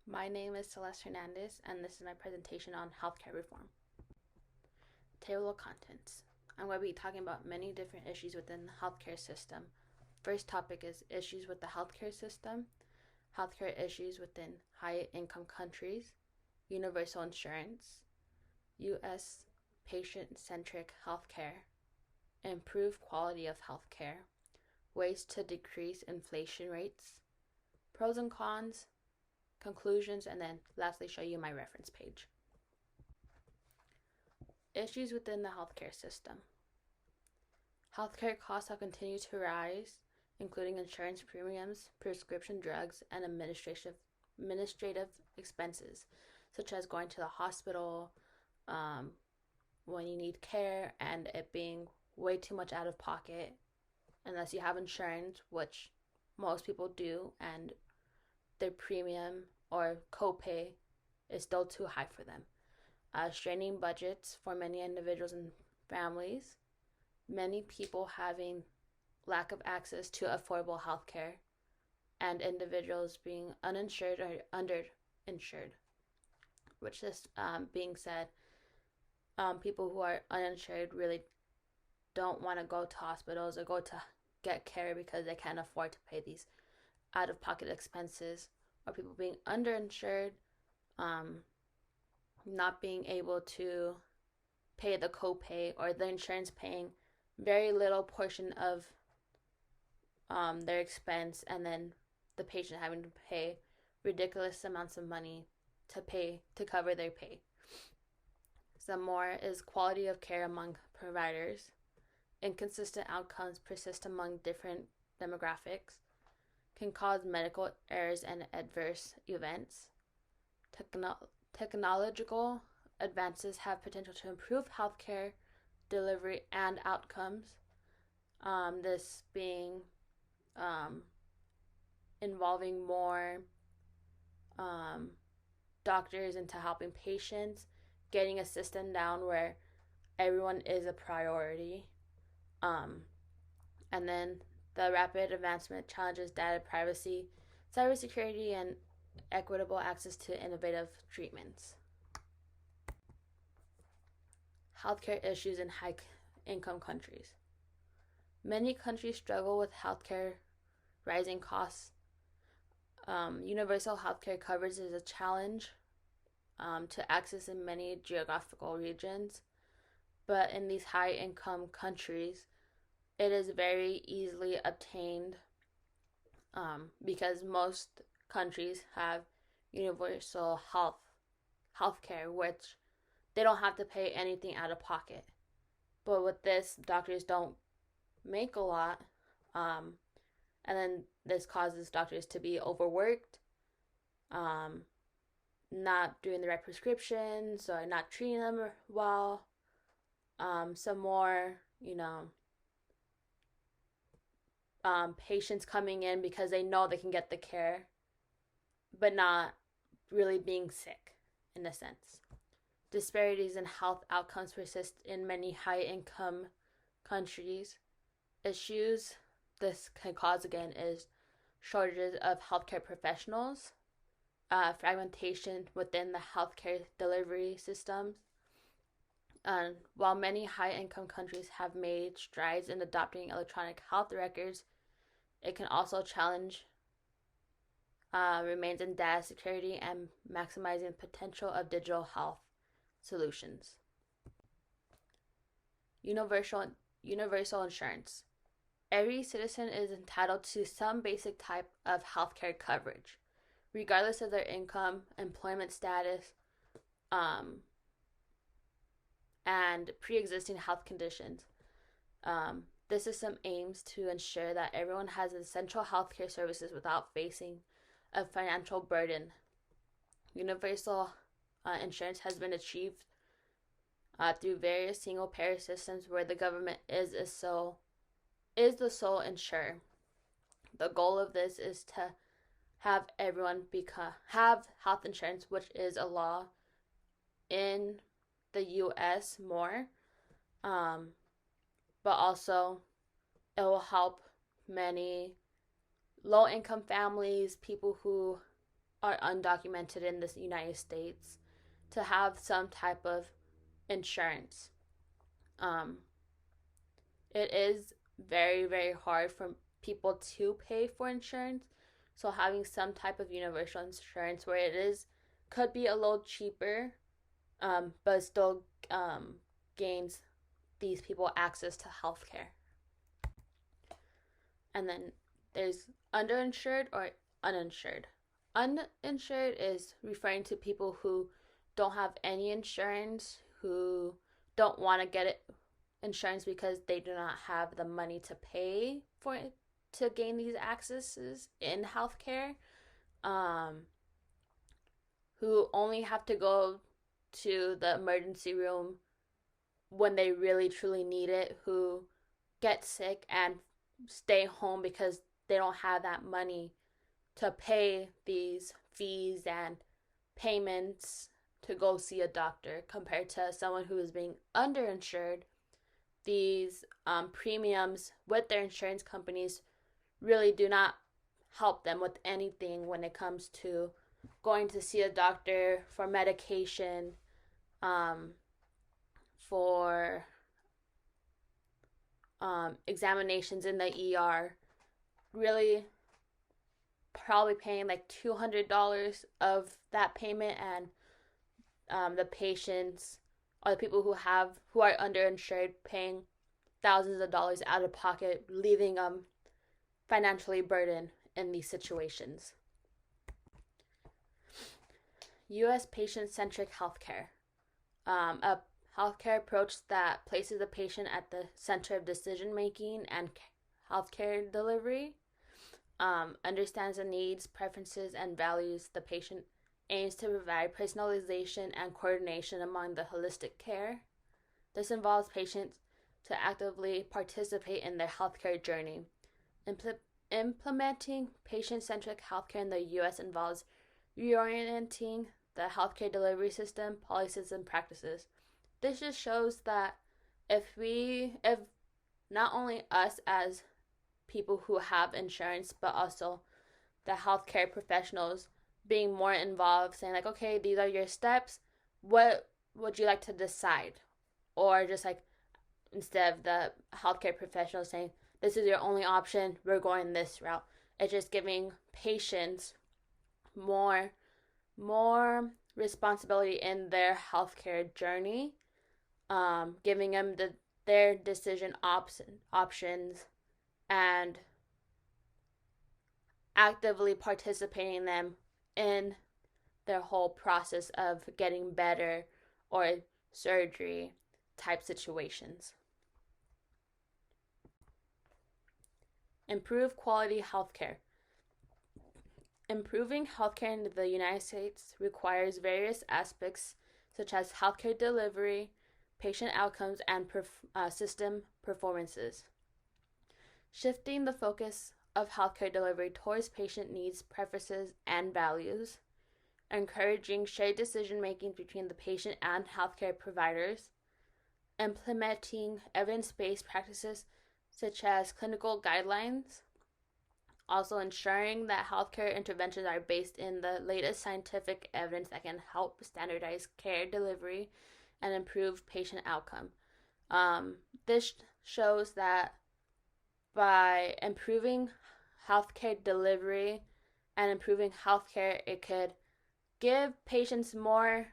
My name is Celeste Hernandez, and this is my presentation on healthcare reform. Table of contents. I'm going to be talking about many different issues within the healthcare system. First topic is issues with the healthcare system, healthcare issues within high income countries, universal insurance, U.S. patient centric healthcare, improved quality of healthcare, ways to decrease inflation rates, pros and cons, conclusions, and then lastly show you my reference page. Issues within the healthcare system. Healthcare costs have continued to rise, including insurance premiums, prescription drugs, and administrative expenses, such as going to the hospital when you need care and it being way too much out of pocket unless you have insurance, which most people do, and their premium or copay is still too high for them. Straining budgets for many individuals and families, many people having lack of access to affordable health care, and individuals being uninsured or underinsured. Which this being said, people who are uninsured really don't want to go to hospitals or go to get care because they can't afford to pay these out-of-pocket expenses, or people being underinsured, not being able to pay the copay, or the insurance paying very little portion of their expense, and then the patient having to pay ridiculous amounts of money to cover their pay. Some more is quality of care among providers. Inconsistent outcomes persist among different demographics, can cause medical errors and adverse events. Technological advances have potential to improve healthcare delivery and outcomes. This being involving more doctors into helping patients, getting a system down where everyone is a priority. And then the rapid advancement challenges data privacy, cybersecurity, and equitable access to innovative treatments. Healthcare issues in high income countries. Many countries struggle with healthcare rising costs. Universal healthcare coverage is a challenge to access in many geographical regions, but in these high income countries, it is very easily obtained because most countries have universal healthcare, which they don't have to pay anything out of pocket. But with this, doctors don't make a lot, and then this causes doctors to be overworked, not doing the right prescriptions or not treating them well. Some more, patients coming in because they know they can get the care, but not really being sick in a sense. Disparities in health outcomes persist in many high income countries. Issues this can cause again is shortages of healthcare professionals, fragmentation within the healthcare delivery systems. And while many high income countries have made strides in adopting electronic health records, it can also challenge remains in data security and maximizing the potential of digital health solutions. Universal insurance. Every citizen is entitled to some basic type of healthcare coverage, regardless of their income, employment status, and pre-existing health conditions. This system aims to ensure that everyone has essential healthcare services without facing a financial burden. Universal insurance has been achieved through various single-payer systems where the government is the sole insurer. The goal of this is to have everyone have health insurance, which is a law in the U.S. more, but also it will help many low-income families, people who are undocumented in the United States to have some type of insurance. It is very, very hard for people to pay for insurance. So having some type of universal insurance where it could be a little cheaper, but still gains these people access to healthcare. And then there's underinsured or uninsured. Uninsured is referring to people who don't have any insurance, who don't want to get insurance because they do not have the money to pay for it to gain these accesses in healthcare, who only have to go to the emergency room when they really truly need it, who get sick and stay home because they don't have that money to pay these fees and payments to go see a doctor, compared to someone who is being underinsured. These premiums with their insurance companies really do not help them with anything when it comes to going to see a doctor, for medication, for examinations in the ER. Really probably paying like $200 of that payment, and the patients or the people who are underinsured paying thousands of dollars out of pocket, leaving them financially burdened in these situations. U.S. patient-centric healthcare. A healthcare approach that places the patient at the center of decision-making and healthcare delivery, understands the needs, preferences, and values the patient, aims to provide personalization and coordination among the holistic care. This involves patients to actively participate in their healthcare journey. Implementing patient-centric healthcare in the U.S. involves reorienting the healthcare delivery system, policies, and practices. This just shows that if not only us as people who have insurance, but also the healthcare professionals being more involved, saying like, okay, these are your steps, what would you like to decide? Or just like, instead of the healthcare professionals saying, this is your only option, we're going this route. It's just giving patients more responsibility in their healthcare journey, giving them their decision options, and actively participating them in their whole process of getting better or surgery type situations. Improve quality healthcare. Improving healthcare in the United States requires various aspects such as healthcare delivery, patient outcomes, and system performances. Shifting the focus of healthcare delivery towards patient needs, preferences, and values. Encouraging shared decision-making between the patient and healthcare providers. Implementing evidence-based practices such as clinical guidelines. Also ensuring that healthcare interventions are based in the latest scientific evidence that can help standardize care delivery and improve patient outcome. This shows that by improving healthcare delivery and improving healthcare, it could give patients more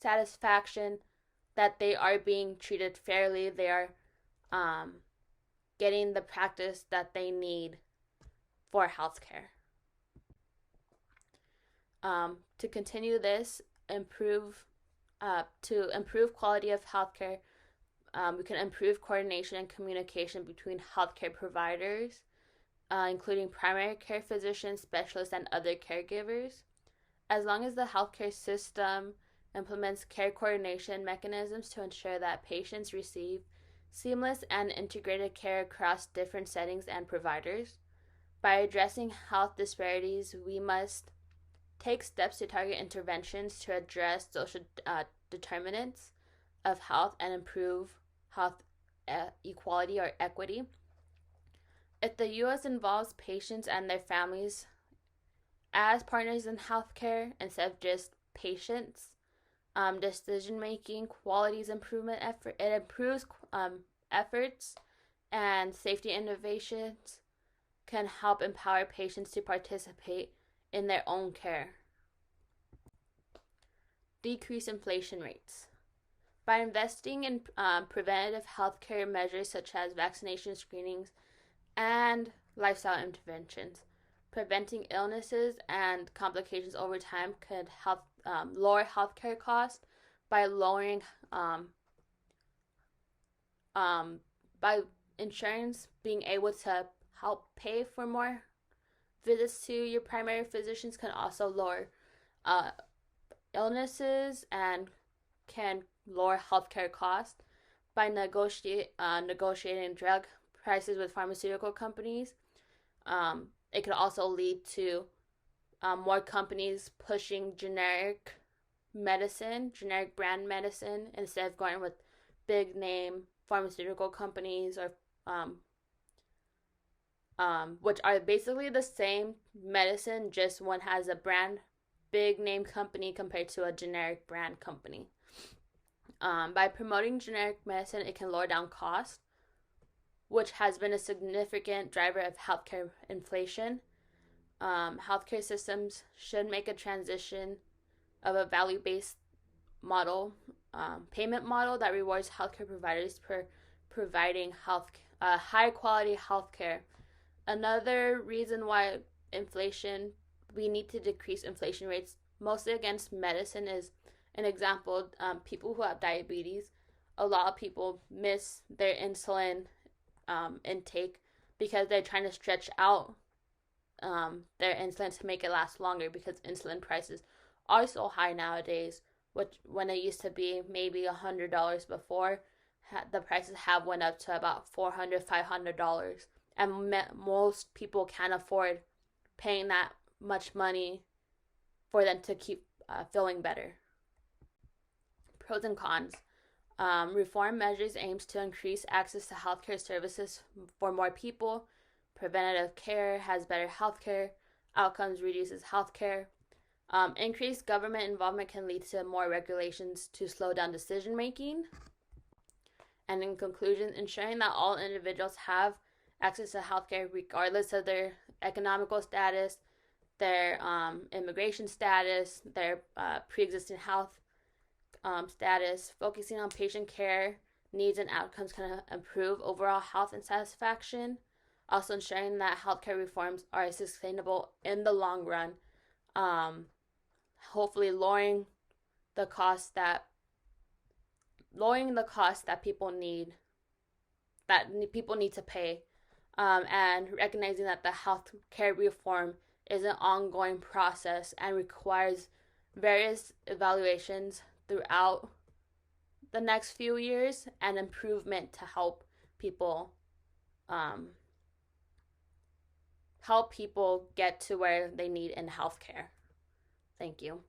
satisfaction that they are being treated fairly, they are getting the practice that they need for healthcare. To continue this, to improve quality of healthcare, we can improve coordination and communication between healthcare providers, including primary care physicians, specialists, and other caregivers. As long as the healthcare system implements care coordination mechanisms to ensure that patients receive seamless and integrated care across different settings and providers. By addressing health disparities, we must take steps to target interventions to address social determinants of health and improve health equality or equity. If the U.S. involves patients and their families as partners in healthcare instead of just patients. Decision making, qualities improvement effort. It improves efforts and safety innovations can help empower patients to participate in their own care. Decrease inflation rates. By investing in preventative healthcare measures such as vaccination screenings and lifestyle interventions, preventing illnesses and complications over time could help lower healthcare costs by lowering by insurance being able to help pay for more visits to your primary physicians can also lower illnesses and can lower healthcare costs by negotiating drug prices with pharmaceutical companies. It could also lead to more companies pushing generic brand medicine, instead of going with big name pharmaceutical companies or which are basically the same medicine, just one has a big name company compared to a generic brand company. By promoting generic medicine, it can lower down costs, which has been a significant driver of healthcare inflation. Healthcare systems should make a transition of a value-based model, payment model that rewards healthcare providers for providing high-quality healthcare. Another reason why we need to decrease inflation rates, mostly against medicine, is an example. People who have diabetes, a lot of people miss their insulin intake because they're trying to stretch out their insulin to make it last longer, because insulin prices are so high nowadays, which when it used to be maybe $100 before, the prices have went up to about $400, $500, and most people can't afford paying that much money for them to keep feeling better. Pros and cons. Reform measures aims to increase access to healthcare services for more people. Preventative care has better healthcare outcomes, reduces healthcare. Increased government involvement can lead to more regulations to slow down decision making. And in conclusion, ensuring that all individuals have access to healthcare regardless of their economical status, their immigration status, their pre-existing health status. Focusing on patient care needs and outcomes can improve overall health and satisfaction. Also ensuring that healthcare reforms are sustainable in the long run. Hopefully lowering the cost that people need to pay, and recognizing that the healthcare reform is an ongoing process and requires various evaluations throughout the next few years and improvement to help people get to where they need in healthcare. Thank you.